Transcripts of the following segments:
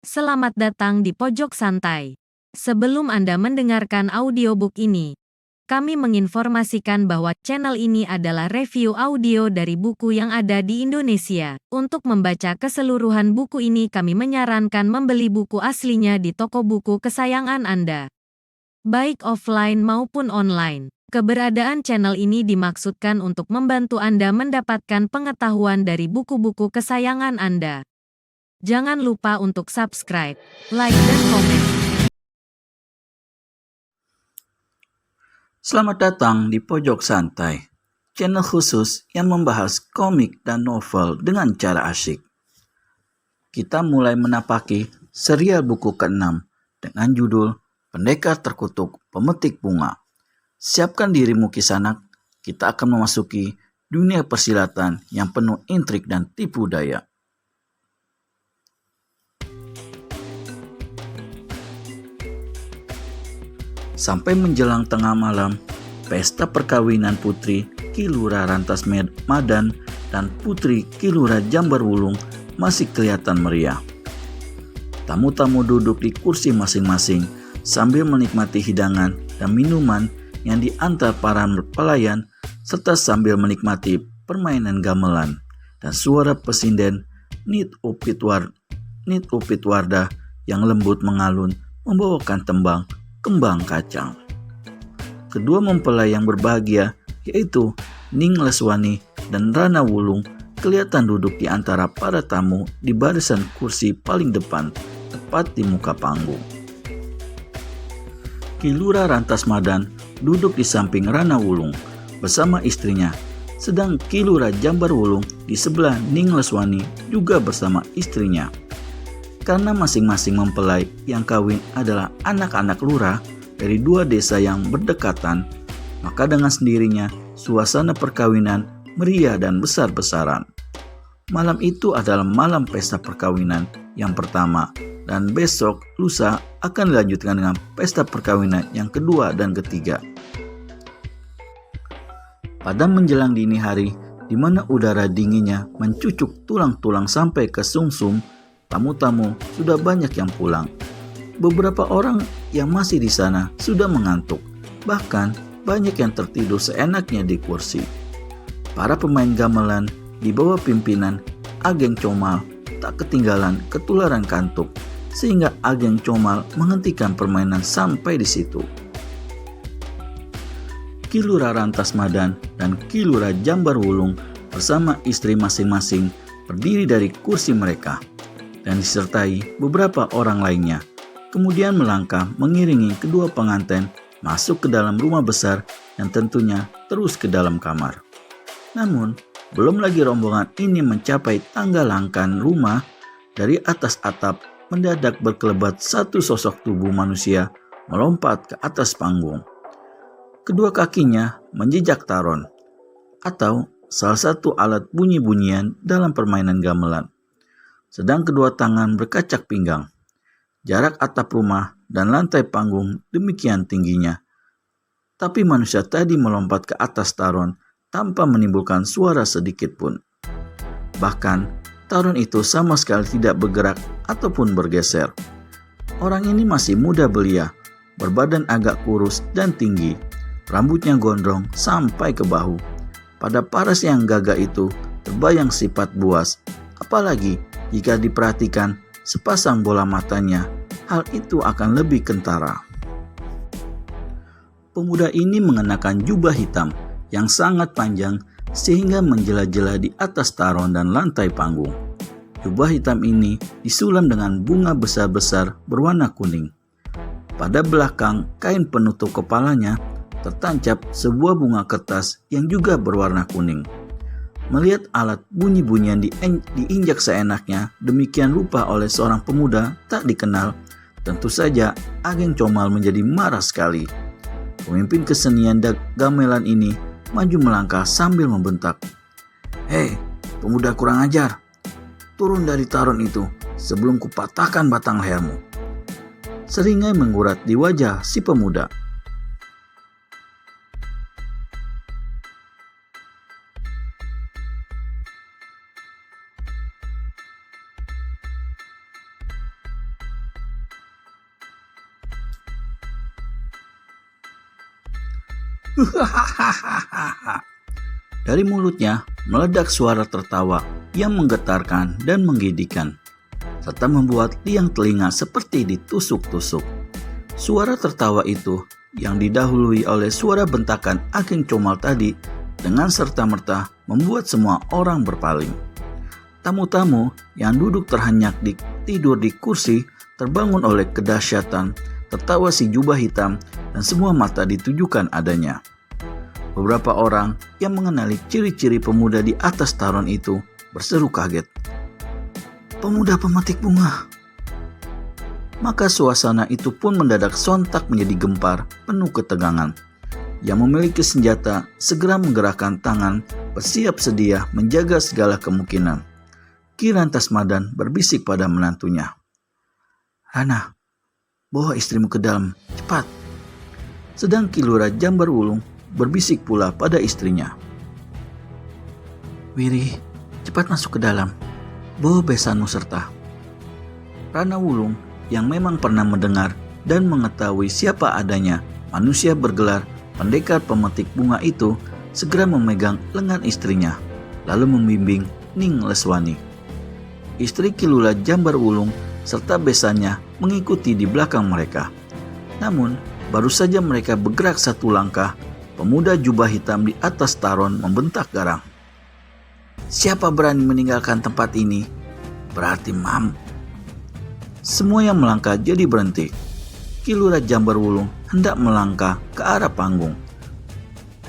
Selamat datang di Pojok Santai. Sebelum Anda mendengarkan audiobook ini, kami menginformasikan bahwa channel ini adalah review audio dari buku yang ada di Indonesia. Untuk membaca keseluruhan buku ini, kami menyarankan membeli buku aslinya di toko buku kesayangan Anda, baik offline maupun online. Keberadaan channel ini dimaksudkan untuk membantu Anda mendapatkan pengetahuan dari buku-buku kesayangan Anda. Jangan lupa untuk subscribe, like, dan komen. Selamat datang di Pojok Santai, channel khusus yang membahas komik dan novel dengan cara asyik. Kita mulai menapaki serial buku ke-6 dengan judul Pendekar Terkutuk Pemetik Bunga. Siapkan dirimu kisanak, kita akan memasuki dunia persilatan yang penuh intrik dan tipu daya. Sampai menjelang tengah malam, pesta perkawinan Putri Ki Lurah Rantas Madan dan Putri Ki Lurah Jambarwulung masih kelihatan meriah. Tamu-tamu duduk di kursi masing-masing sambil menikmati hidangan dan minuman yang diantar para pelayan, serta sambil menikmati permainan gamelan dan suara pesinden Nit Upitwarda yang lembut mengalun membawakan tembang Kembang Kacang. Kedua mempelai yang berbahagia, yaitu Ning Leswani dan Rana Wulung, kelihatan duduk di antara para tamu di barisan kursi paling depan, tepat di muka panggung. Ki Lurah Rantas Madan duduk di samping Rana Wulung bersama istrinya, sedang Ki Lurah Jambarwulung di sebelah Ning Leswani juga bersama istrinya. Karena masing-masing mempelai yang kawin adalah anak-anak lurah dari dua desa yang berdekatan, maka dengan sendirinya suasana perkawinan meriah dan besar-besaran. Malam itu adalah malam pesta perkawinan yang pertama, dan besok lusa akan dilanjutkan dengan pesta perkawinan yang kedua dan ketiga. Pada menjelang dini hari, di mana udara dinginnya mencucuk tulang-tulang sampai ke sumsum, tamu-tamu sudah banyak yang pulang. Beberapa orang yang masih di sana sudah mengantuk, bahkan banyak yang tertidur seenaknya di kursi. Para pemain gamelan di bawah pimpinan Ageng Comal tak ketinggalan ketularan kantuk, sehingga Ageng Comal menghentikan permainan sampai di situ. Ki Lurah Rantas Madan dan Ki Lurah Jambarwulung bersama istri masing-masing berdiri dari kursi mereka dan disertai beberapa orang lainnya, kemudian melangkah mengiringi kedua pengantin masuk ke dalam rumah besar dan tentunya terus ke dalam kamar. Namun, belum lagi rombongan ini mencapai tangga langkan rumah, dari atas atap mendadak berkelebat satu sosok tubuh manusia melompat ke atas panggung. Kedua kakinya menjejak taron, atau salah satu alat bunyi-bunyian dalam permainan gamelan. Sedang kedua tangan berkacak pinggang. Jarak atap rumah dan lantai panggung demikian tingginya. Tapi manusia tadi melompat ke atas taron tanpa menimbulkan suara sedikit pun. Bahkan, taron itu sama sekali tidak bergerak ataupun bergeser. Orang ini masih muda belia, berbadan agak kurus dan tinggi. Rambutnya gondrong sampai ke bahu. Pada paras yang gagah itu terbayang sifat buas, apalagi jika diperhatikan sepasang bola matanya, hal itu akan lebih kentara. Pemuda ini mengenakan jubah hitam yang sangat panjang sehingga menjela-jela di atas taron dan lantai panggung. Jubah hitam ini disulam dengan bunga besar-besar berwarna kuning. Pada belakang kain penutup kepalanya tertancap sebuah bunga kertas yang juga berwarna kuning. Melihat alat bunyi-bunyian diinjak seenaknya demikian rupa oleh seorang pemuda tak dikenal, tentu saja Ageng Comal menjadi marah sekali. Pemimpin kesenian gamelan ini maju melangkah sambil membentak, "Hei, pemuda kurang ajar, turun dari taron itu sebelum kupatahkan batang lehermu." Seringai menggurat di wajah si pemuda. Dari mulutnya meledak suara tertawa yang menggetarkan dan menggigitkan, serta membuat liang telinga seperti ditusuk-tusuk. Suara tertawa itu yang didahului oleh suara bentakan angin comal tadi dengan serta-merta membuat semua orang berpaling. Tamu-tamu yang duduk terhenyak tidur di kursi terbangun oleh kedahsyatan tertawa si jubah hitam dan semua mata ditujukan adanya. Beberapa orang yang mengenali ciri-ciri pemuda di atas taron itu berseru kaget. Pemuda pemetik bunga. Maka suasana itu pun mendadak sontak menjadi gempar, penuh ketegangan. Yang memiliki senjata segera menggerakkan tangan, bersiap sedia menjaga segala kemungkinan. Ki Rantas Madan berbisik pada menantunya. Rana, bawa istrimu ke dalam, cepat. Sedang Ki Lurah Jambar Wulung berbisik pula pada istrinya. Wiri, cepat masuk ke dalam, bawa besanmu serta. Rana Wulung yang memang pernah mendengar dan mengetahui siapa adanya manusia bergelar pendekar pemetik bunga itu segera memegang lengan istrinya, lalu membimbing Ning Leswani. Istri Ki Lurah Jambar Wulung serta besannya mengikuti di belakang mereka. Namun, baru saja mereka bergerak satu langkah, pemuda jubah hitam di atas taron membentak garang. Siapa berani meninggalkan tempat ini? Berarti mam. Semua yang melangkah jadi berhenti. Ki Lurah Jambar Wulung hendak melangkah ke arah panggung.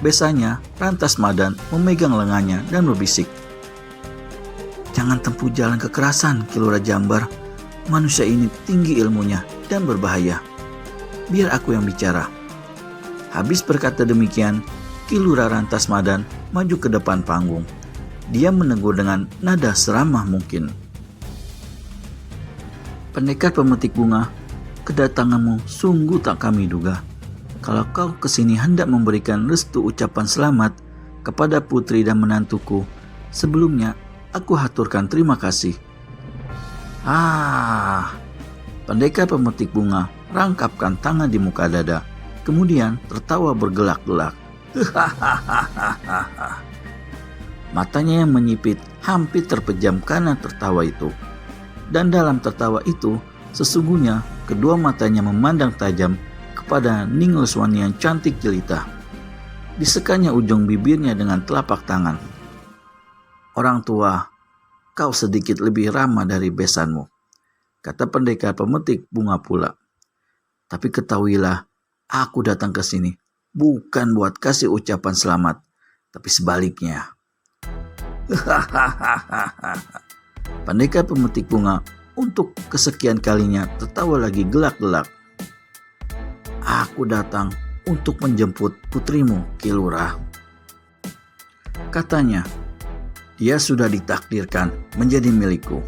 Besannya, Rantas Madan memegang lengannya dan berbisik. Jangan tempuh jalan kekerasan, Ki Lurah Jambar. Manusia ini tinggi ilmunya dan berbahaya. Biar aku yang bicara. Habis berkata demikian, Ki Lurah Rantas Madan maju ke depan panggung. Dia menegur dengan nada seramah mungkin. Pendekar pemetik bunga, kedatanganmu sungguh tak kami duga. Kalau kau kesini hendak memberikan restu ucapan selamat kepada putri dan menantuku, sebelumnya aku haturkan terima kasih. Pendekar pemetik bunga rangkapkan tangan di muka dada. Kemudian tertawa bergelak-gelak. Matanya yang menyipit hampir terpejam karena tertawa itu. Dan dalam tertawa itu, sesungguhnya kedua matanya memandang tajam kepada Ning Leswani yang cantik jelita. Disekanya ujung bibirnya dengan telapak tangan. Orang tua, kau sedikit lebih ramah dari besanmu, kata pendekar pemetik bunga pula. Tapi ketahuilah, aku datang ke sini bukan buat kasih ucapan selamat, tapi sebaliknya. Pendekar pemetik bunga untuk kesekian kalinya tertawa lagi gelak-gelak. Aku datang untuk menjemput putrimu, Ki Lurah. Katanya, dia sudah ditakdirkan menjadi milikku.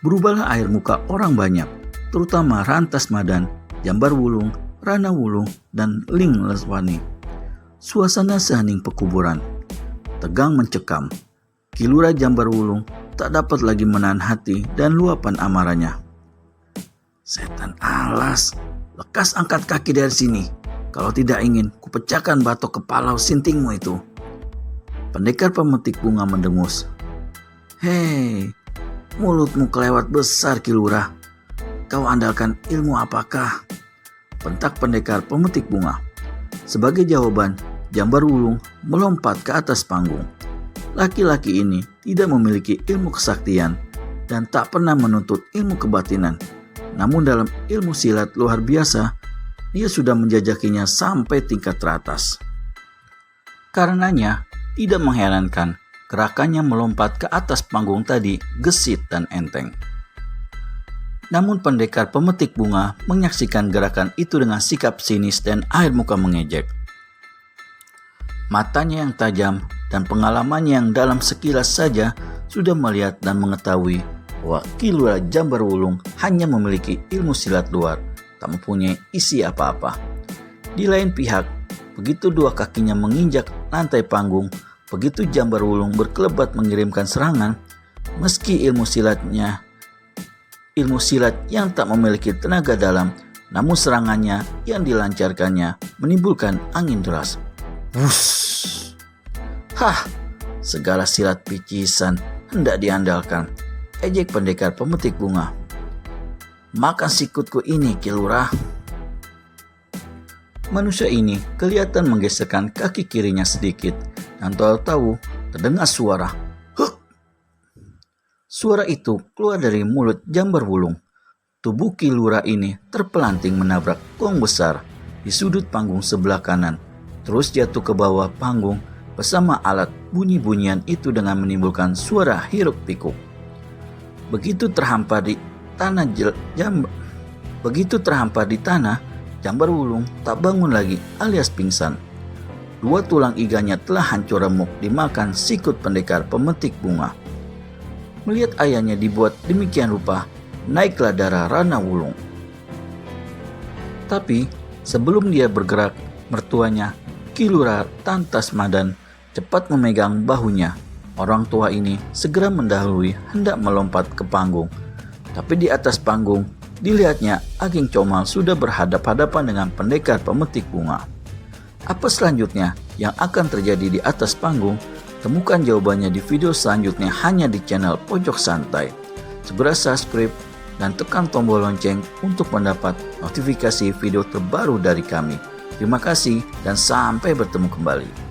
Berubahlah air muka orang banyak, terutama Rantas Madan, Jambar Wulung, Rana Wulung, dan Ling Leswani. Suasana sehening pekuburan. Tegang mencekam. Ki Lurah Jambar Wulung tak dapat lagi menahan hati dan luapan amarahnya. Setan alas, lekas angkat kaki dari sini. Kalau tidak ingin, kupecahkan batok kepala sintingmu itu. Pendekar pemetik bunga mendengus. Hei, mulutmu kelewat besar, Ki Lurah. Kau andalkan ilmu apakah? Bentak pendekar pemetik bunga. Sebagai jawaban, Jambar Wulung melompat ke atas panggung. Laki-laki ini tidak memiliki ilmu kesaktian dan tak pernah menuntut ilmu kebatinan. Namun dalam ilmu silat luar biasa, dia sudah menjajakinya sampai tingkat teratas. Karenanya, tidak mengherankan gerakannya melompat ke atas panggung tadi gesit dan enteng. Namun pendekar pemetik bunga menyaksikan gerakan itu dengan sikap sinis dan air muka mengejek. Matanya yang tajam dan pengalamannya yang dalam sekilas saja sudah melihat dan mengetahui bahwa Ki Lurah Jambar Wulung hanya memiliki ilmu silat luar, tak mempunyai isi apa-apa. Di lain pihak, begitu dua kakinya menginjak lantai panggung, begitu Jambar Wulung berkelebat mengirimkan serangan, meski ilmu silat yang tak memiliki tenaga dalam, namun serangannya yang dilancarkannya menimbulkan angin deras. Wuss. Hah, segala silat picisan hendak diandalkan, ejek pendekar pemetik bunga. Makan sikutku ini, Ki Lurah. Manusia ini kelihatan menggeserkan kaki kirinya sedikit, dan tahu-tahu terdengar suara. Huk! Suara itu keluar dari mulut Jambar Wulung. Tubuh Ki Lurah ini terpelanting menabrak gong besar di sudut panggung sebelah kanan, terus jatuh ke bawah panggung bersama alat bunyi-bunyian itu dengan menimbulkan suara hiruk pikuk. Begitu terhampar di tanah, Jambar Wulung tak bangun lagi alias pingsan. Dua tulang iganya telah hancur remuk dimakan sikut pendekar pemetik bunga. Melihat ayahnya dibuat demikian rupa, naiklah darah Rana Wulung. Tapi sebelum dia bergerak, mertuanya Ki Lurah Tantasmadan cepat memegang bahunya. Orang tua ini segera mendahului hendak melompat ke panggung. Tapi di atas panggung, dilihatnya Ageng Comal sudah berhadap-hadapan dengan pendekar pemetik bunga. Apa selanjutnya yang akan terjadi di atas panggung? Temukan jawabannya di video selanjutnya hanya di channel Pojok Santai. Segera subscribe dan tekan tombol lonceng untuk mendapat notifikasi video terbaru dari kami. Terima kasih dan sampai bertemu kembali.